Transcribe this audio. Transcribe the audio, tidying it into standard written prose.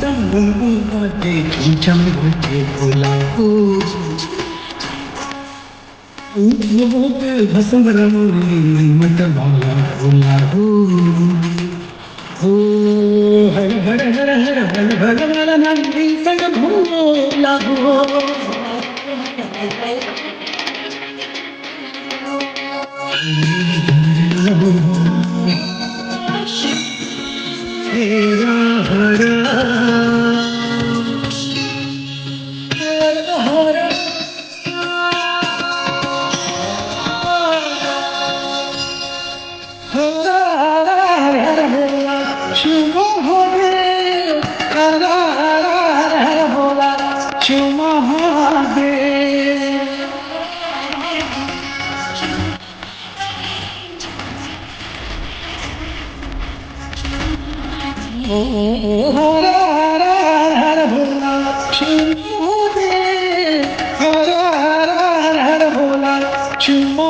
दम बम बम बाजे झुमझम बाजे भोला हो भसम रमोली मत भोला भोला हो हो हर हर हर हर हर हर हर नंदी संग भोला हो हेरा हरा हरा हरा शुभ महादेव हर हर हर हर भोला शिव महादेव हर हर हर हर भोला शिव महादेव हर हर हर हर भोला शिव